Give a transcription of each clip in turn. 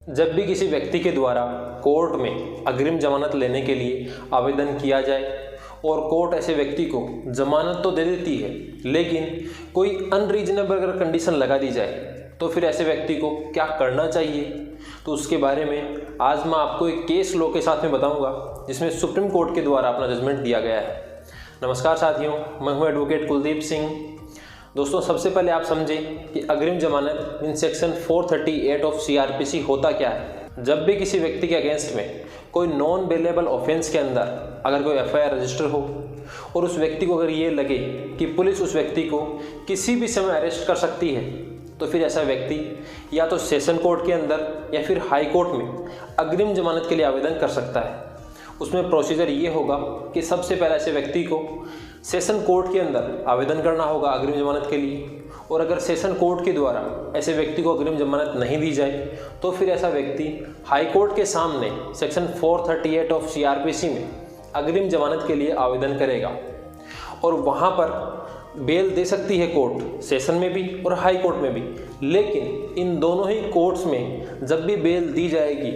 जब भी किसी व्यक्ति के द्वारा कोर्ट में अग्रिम जमानत लेने के लिए आवेदन किया जाए और कोर्ट ऐसे व्यक्ति को जमानत तो दे देती है, लेकिन कोई अनरीजनेबल अगर कंडीशन लगा दी जाए तो फिर ऐसे व्यक्ति को क्या करना चाहिए, तो उसके बारे में आज मैं आपको एक केस लॉ के साथ में बताऊंगा जिसमें सुप्रीम कोर्ट के द्वारा अपना जजमेंट दिया गया है। नमस्कार साथियों, मैं हूं एडवोकेट कुलदीप सिंह। दोस्तों, सबसे पहले आप समझें कि अग्रिम जमानत इन सेक्शन 438 ऑफ CRPC होता क्या है। जब भी किसी व्यक्ति के अगेंस्ट में कोई नॉन बेलेबल ऑफेंस के अंदर अगर कोई FIR रजिस्टर हो और उस व्यक्ति को अगर ये लगे कि पुलिस उस व्यक्ति को किसी भी समय अरेस्ट कर सकती है, तो फिर ऐसा व्यक्ति या तो सेशन कोर्ट के अंदर या फिर हाई कोर्ट में अग्रिम जमानत के लिए आवेदन कर सकता है। उसमें प्रोसीजर ये होगा कि सबसे पहले ऐसे व्यक्ति को सेशन कोर्ट के अंदर आवेदन करना होगा अग्रिम जमानत के लिए, और अगर सेशन कोर्ट के द्वारा ऐसे व्यक्ति को अग्रिम जमानत नहीं दी जाए तो फिर ऐसा व्यक्ति हाई कोर्ट के सामने सेक्शन 438 ऑफ CRPC में अग्रिम जमानत के लिए आवेदन करेगा और वहाँ पर बेल दे सकती है कोर्ट, सेशन में भी और हाई कोर्ट में भी। लेकिन इन दोनों ही कोर्ट्स में जब भी बेल दी जाएगी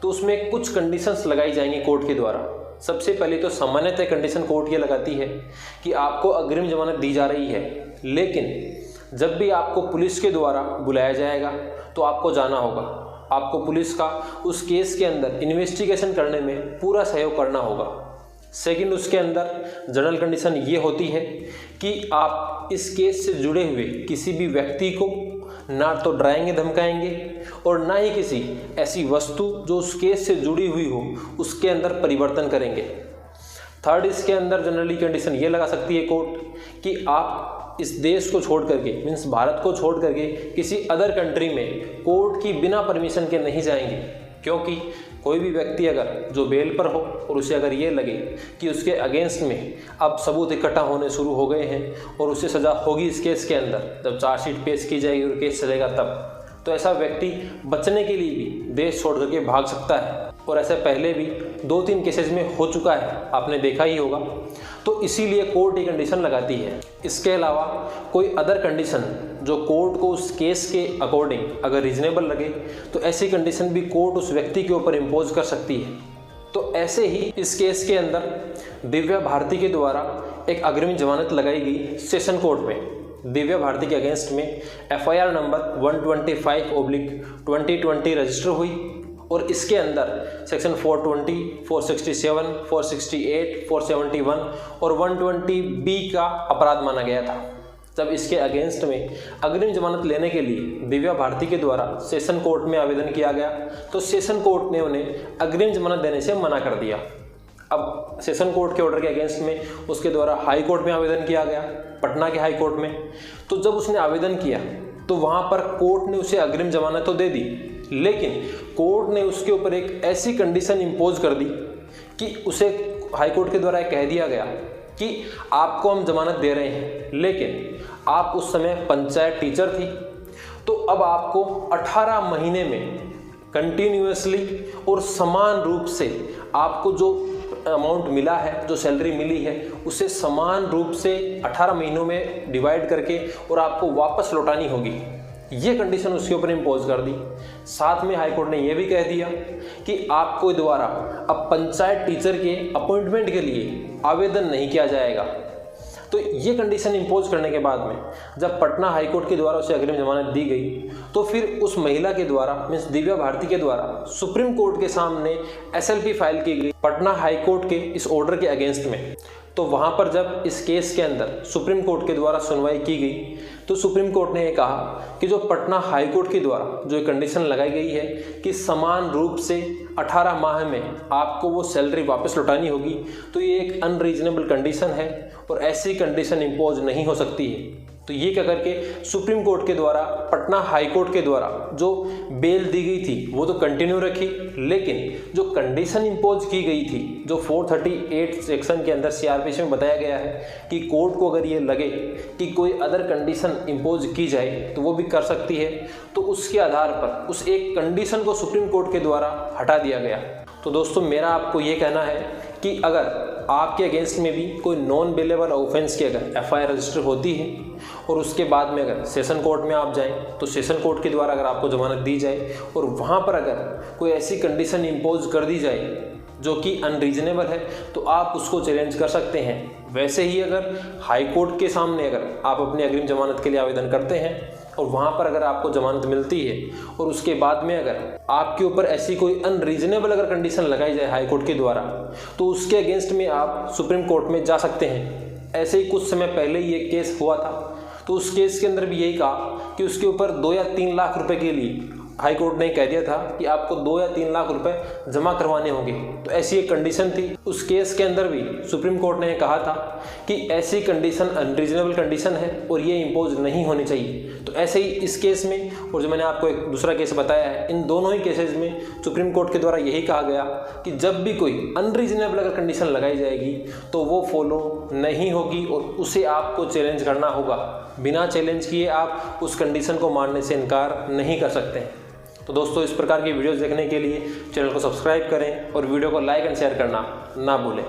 तो उसमें कुछ कंडीशंस लगाई जाएंगी कोर्ट के द्वारा। सबसे पहले तो सामान्यतः कंडीशन कोर्ट ये लगाती है कि आपको अग्रिम जमानत दी जा रही है, लेकिन जब भी आपको पुलिस के द्वारा बुलाया जाएगा तो आपको जाना होगा। आपको पुलिस का उस केस के अंदर इन्वेस्टिगेशन करने में पूरा सहयोग करना होगा। सेकंड, उसके अंदर जनरल कंडीशन ये होती है कि आप इस केस से जुड़े हुए किसी भी व्यक्ति को ना तो डराएंगे धमकाएंगे और ना ही किसी ऐसी वस्तु जो उस केस से जुड़ी हुई हो उसके अंदर परिवर्तन करेंगे। थर्ड, इसके अंदर जनरली कंडीशन ये लगा सकती है कोर्ट कि आप इस देश को छोड़ करके, मीन्स भारत को छोड़ करके किसी अदर कंट्री में कोर्ट की बिना परमिशन के नहीं जाएंगे, क्योंकि कोई भी व्यक्ति अगर जो बेल पर हो और उसे अगर ये लगे कि उसके अगेंस्ट में अब सबूत इकट्ठा होने शुरू हो गए हैं और उसे सज़ा होगी इस केस के अंदर, जब चार्जशीट पेश की जाएगी और केस चलेगा तब, तो ऐसा व्यक्ति बचने के लिए भी देश छोड़ करके भाग सकता है। और ऐसे पहले भी 2-3 केसेस में हो चुका है, आपने देखा ही होगा। तो इसीलिए कोर्ट ये कंडीशन लगाती है। इसके अलावा कोई अदर कंडीशन जो कोर्ट को उस केस के अकॉर्डिंग अगर रीजनेबल लगे तो ऐसी कंडीशन भी कोर्ट उस व्यक्ति के ऊपर इम्पोज कर सकती है। तो ऐसे ही इस केस के अंदर दिव्या भारती के द्वारा एक अग्रिम जमानत लगाई गई सेशन कोर्ट में। दिव्या भारती के अगेंस्ट में FIR नंबर 125/2020 रजिस्टर हुई और इसके अंदर सेक्शन 420, 467, 468, 471 और 120B का अपराध माना गया था। जब इसके अगेंस्ट में अग्रिम जमानत लेने के लिए दिव्या भारती के द्वारा सेशन कोर्ट में आवेदन किया गया तो सेशन कोर्ट ने उन्हें अग्रिम जमानत देने से मना कर दिया। अब सेशन कोर्ट के ऑर्डर के अगेंस्ट में उसके द्वारा हाई कोर्ट में आवेदन किया गया, पटना के हाई कोर्ट में। तो जब उसने आवेदन किया तो वहाँ पर कोर्ट ने उसे अग्रिम जमानत तो दे दी, लेकिन कोर्ट ने उसके ऊपर एक ऐसी कंडीशन इम्पोज कर दी कि उसे हाई कोर्ट के द्वारा कह दिया गया कि आपको हम जमानत दे रहे हैं, लेकिन आप उस समय पंचायत टीचर थी, तो अब आपको 18 महीने में कंटिन्यूअसली और समान रूप से आपको जो अमाउंट मिला है, जो सैलरी मिली है, उसे समान रूप से 18 महीनों में डिवाइड करके और आपको वापस लौटानी होगी। ये कंडीशन उसके ऊपर इम्पोज कर दी। साथ में हाई कोर्ट ने यह भी कह दिया कि आपको द्वारा अब पंचायत टीचर के अपॉइंटमेंट के लिए आवेदन नहीं किया जाएगा। तो ये कंडीशन इम्पोज करने के बाद में जब पटना हाई कोर्ट के द्वारा उसे अग्रिम जमानत दी गई तो फिर उस महिला के द्वारा, मीन्स दिव्या भारती के द्वारा सुप्रीम कोर्ट के सामने SLP फाइल की गई पटना हाई कोर्ट के इस ऑर्डर के अगेंस्ट में। तो वहाँ पर जब इस केस के अंदर सुप्रीम कोर्ट के द्वारा सुनवाई की गई तो सुप्रीम कोर्ट ने यह कहा कि जो पटना हाई कोर्ट के द्वारा जो कंडीशन लगाई गई है कि समान रूप से 18 माह में आपको वो सैलरी वापस लौटानी होगी, तो ये एक अनरीजनेबल कंडीशन है और ऐसी कंडीशन इम्पोज नहीं हो सकती है। तो ये क्या करके सुप्रीम कोर्ट के द्वारा पटना हाई कोर्ट के द्वारा जो बेल दी गई थी वो तो कंटिन्यू रखी, लेकिन जो कंडीशन इम्पोज की गई थी, जो 438 सेक्शन के अंदर CRPC में बताया गया है कि कोर्ट को अगर ये लगे कि कोई अदर कंडीशन इम्पोज की जाए तो वो भी कर सकती है, तो उसके आधार पर उस एक कंडीशन को सुप्रीम कोर्ट के द्वारा हटा दिया गया। तो दोस्तों, मेरा आपको ये कहना है कि अगर आपके अगेंस्ट में भी कोई नॉन बेलेबल ऑफेंस की अगर एफआईआर रजिस्टर होती है और उसके बाद में अगर सेशन कोर्ट में आप जाएं तो सेशन कोर्ट के द्वारा अगर आपको ज़मानत दी जाए और वहाँ पर अगर कोई ऐसी कंडीशन इम्पोज कर दी जाए जो कि अनरीजनेबल है तो आप उसको चैलेंज कर सकते हैं। वैसे ही अगर हाई कोर्ट के सामने अगर आप अपनी अग्रिम जमानत के लिए आवेदन करते हैं और वहाँ पर अगर आपको जमानत मिलती है और उसके बाद में अगर आपके ऊपर ऐसी कोई अनरीजनेबल अगर कंडीशन लगाई जाए हाई कोर्ट के द्वारा तो उसके अगेंस्ट में आप सुप्रीम कोर्ट में जा सकते हैं। ऐसे ही कुछ समय पहले ये केस हुआ था तो उस केस के अंदर भी यही कहा कि उसके ऊपर 2 या 3 लाख रुपए के लिए हाई कोर्ट ने कह दिया था कि आपको 2 या 3 लाख रुपए जमा करवाने होंगे। तो ऐसी एक कंडीशन थी। उस केस के अंदर भी सुप्रीम कोर्ट ने कहा था कि ऐसी कंडीशन अनरीजनेबल कंडीशन है और ये इम्पोज नहीं होनी चाहिए। तो ऐसे ही इस केस में और जो मैंने आपको एक दूसरा केस बताया है, इन दोनों ही केसेस में सुप्रीम कोर्ट के द्वारा यही कहा गया कि जब भी कोई अनरीजनेबल अगर कंडीशन लगाई जाएगी तो वो फॉलो नहीं होगी और उसे आपको चैलेंज करना होगा। बिना चैलेंज किए आप उस कंडीशन को मानने से इनकार नहीं कर सकते। तो दोस्तों, इस प्रकार की वीडियोस देखने के लिए चैनल को सब्सक्राइब करें और वीडियो को लाइक एंड शेयर करना ना भूलें।